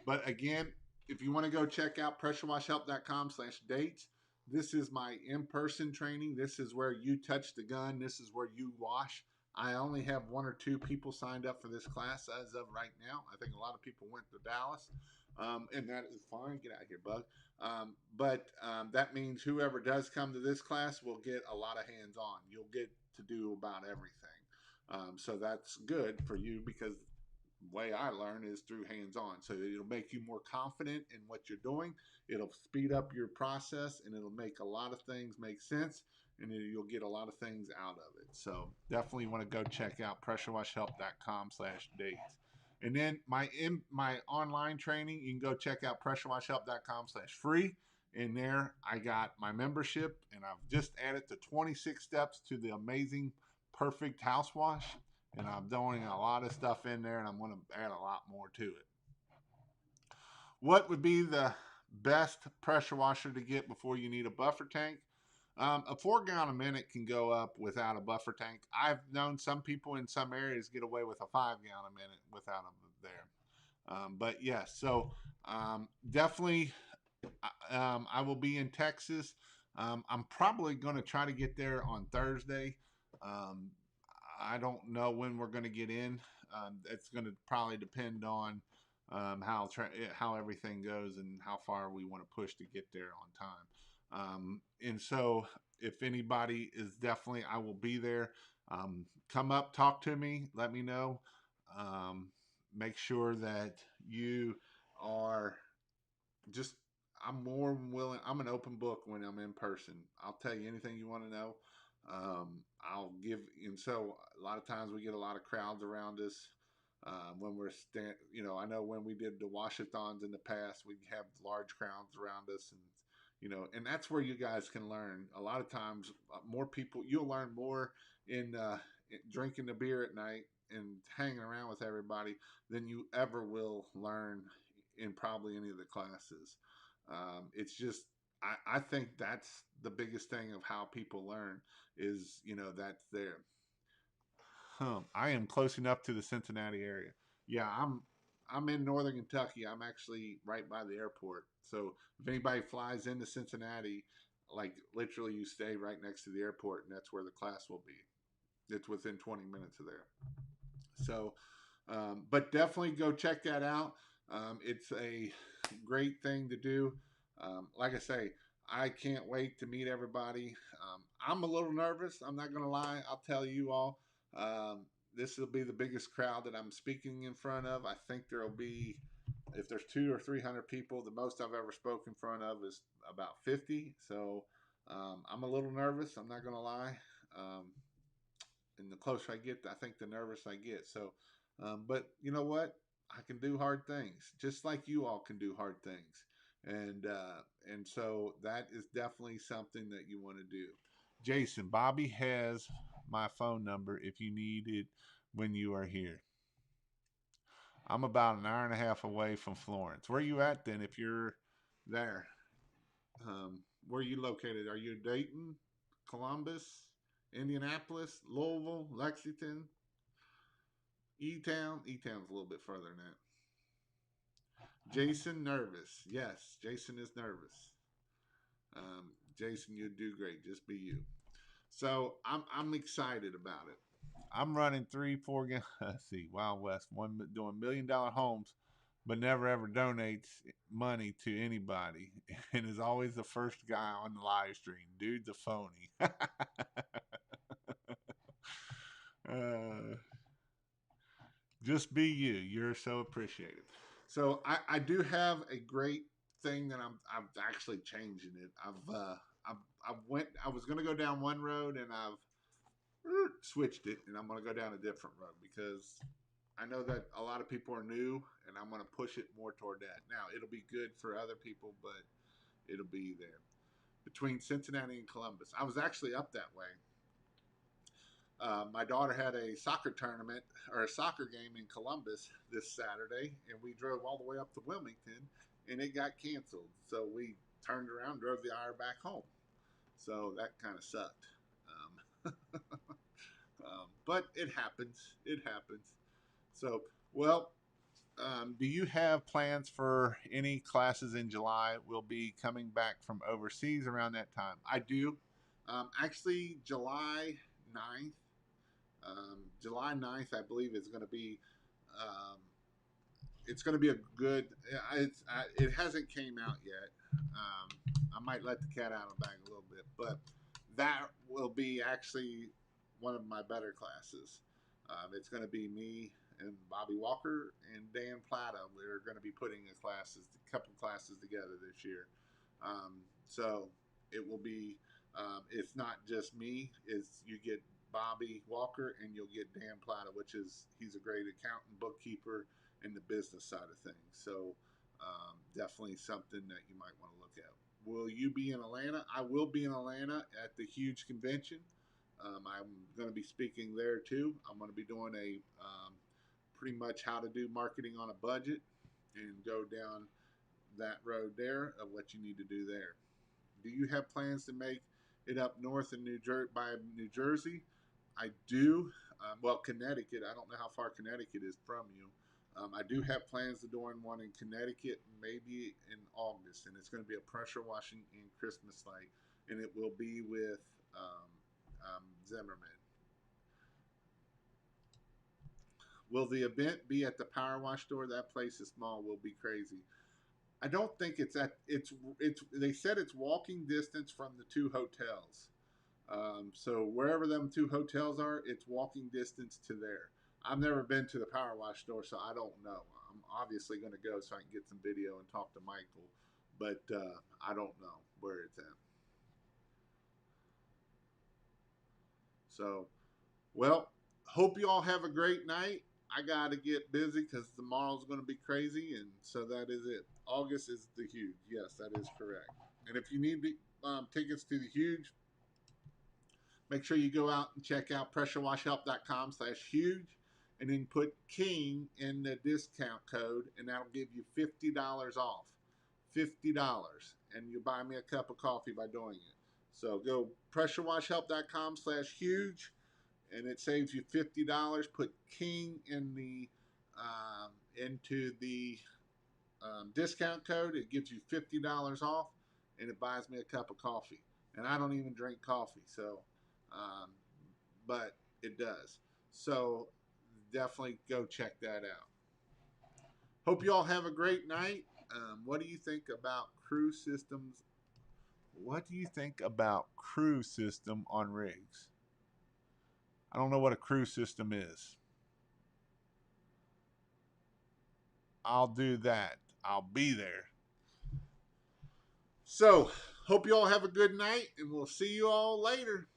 But again, if you want to go check out pressurewashhelp.com/dates, this is my in-person training. This is where you touch the gun. This is where you wash. I only have 1 or 2 people signed up for this class as of right now. I think a lot of people went to Dallas, and that is fine. Get out of here, bug. But that means whoever does come to this class will get a lot of hands-on. You'll get to do about everything. So that's good for you because the way I learn is through hands-on. So it'll make you more confident in what you're doing. It'll speed up your process, and it'll make a lot of things make sense, and you'll get a lot of things out of it. So definitely want to go check out pressurewashhelp.com/dates. And then my online training, you can go check out pressurewashhelp.com/free. In there, I got my membership, and I've just added the 26 steps to the amazing perfect house wash, and I'm doing a lot of stuff in there, and I'm going to add a lot more to it. What would be the best pressure washer to get before you need a buffer tank? A 4-gallon a minute can go up without a buffer tank. I've known some people in some areas get away with a 5-gallon a minute without them there. But yes, so definitely I will be in Texas. I'm probably going to try to get there on Thursday. Um, I don't know when we're going to get in. It's going to probably depend on how everything goes and how far we want to push to get there on time. And so, if anybody is definitely, I will be there. Come up, talk to me, let me know. Make sure that you are just I'm more willing. I'm an open book when I'm in person. I'll tell you anything you want to know. I'll give, and so a lot of times we get a lot of crowds around us when we're I know when we did the washathons in the past, we have large crowds around us, and that's where you guys can learn. A lot of times, more people you'll learn more in drinking the beer at night and hanging around with everybody than you ever will learn in probably any of the classes. It's just I think that's the biggest thing of how people learn is that's there. I am close enough to the Cincinnati area. Yeah, I'm in northern Kentucky. I'm actually right by the airport. So if anybody flies into Cincinnati, like literally you stay right next to the airport, and that's where the class will be. It's within 20 minutes of there. So, but definitely go check that out. It's a great thing to do. Like I say, I can't wait to meet everybody. I'm a little nervous. I'm not going to lie. I'll tell you all. This will be the biggest crowd that I'm speaking in front of. I think there will be, if there's 200 or 300 people, the most I've ever spoken in front of is about 50. So I'm a little nervous. I'm not going to lie. And the closer I get, I think the nervous I get. So, but you know what? I can do hard things, just like you all can do hard things, and so that is definitely something that you want to do. Jason, Bobby has my phone number if you need it when you are here. I'm about an hour and a half away from Florence. Where are you at then? If you're there, where are you located? Are you Dayton, Columbus, Indianapolis, Louisville, Lexington, E-Town? E-Town's a little bit further than that. Jason nervous. Yes, Jason is nervous. Jason, you do great. Just be you. So I'm excited about it. I'm running 3, 4 games. Let's see, Wild West, one doing $1 million homes, but never ever donates money to anybody, and is always the first guy on the live stream. Dude's a phony. uh, just be you. You're so appreciated. So I do have a great thing that I'm actually changing it. I was going to go down one road, and I've switched it, and I'm going to go down a different road because I know that a lot of people are new, and I'm going to push it more toward that. Now it'll be good for other people, but it'll be there between Cincinnati and Columbus. I was actually up that way. My daughter had a soccer tournament or a soccer game in Columbus this Saturday, and we drove all the way up to Wilmington, and it got canceled. So we turned around, drove the hour back home. So that kind of sucked. But it happens. It happens. So, well, do you have plans for any classes in July? We'll be coming back from overseas around that time. I do. Actually, July 9th. July 9th, I believe, is going to be. Um, it's going to be a good. It hasn't came out yet. I might let the cat out of the bag a little bit, but that will be actually one of my better classes. It's going to be me and Bobby Walker and Dan Plata. We're going to be putting a couple classes together this year. So it will be. It's not just me. It's you get Bobby Walker and you'll get Dan Plata, which is he's a great accountant, bookkeeper, in the business side of things. So definitely something that you might want to look at. Will you be in Atlanta? I will be in Atlanta at the huge convention. I'm going to be speaking there too. I'm going to be doing a pretty much how to do marketing on a budget and go down that road there of what you need to do there. Do you have plans to make it up north in New Jersey? I do. Well, Connecticut. I don't know how far Connecticut is from you. I do have plans to do one in Connecticut, maybe in August, and it's going to be a pressure washing and Christmas light, and it will be with Zimmerman. Will the event be at the power wash store? That place is small. Will be crazy. I don't think it's at it's. They said it's walking distance from the two hotels. So wherever them two hotels are, it's walking distance to there. I've never been to the power wash store, so I don't know. I'm obviously going to go so I can get some video and talk to Michael, but I don't know where it's at. So, well, hope you all have a great night. I got to get busy because tomorrow's going to be crazy, and so that is it. August is the huge. Yes, that is correct. And if you need tickets to the huge, make sure you go out and check out pressurewashhelp.com/huge and then put King in the discount code, and that'll give you $50 off. $50. And you buy me a cup of coffee by doing it. So go pressurewashhelp.com/huge and it saves you $50. Put King in the into the discount code. It gives you $50 off, and it buys me a cup of coffee. And I don't even drink coffee, so um, but it does. So definitely go check that out. Hope you all have a great night. What do you think about crew systems? What do you think about crew system on rigs? I don't know what a crew system is. I'll do that. I'll be there. So, hope you all have a good night, and we'll see you all later.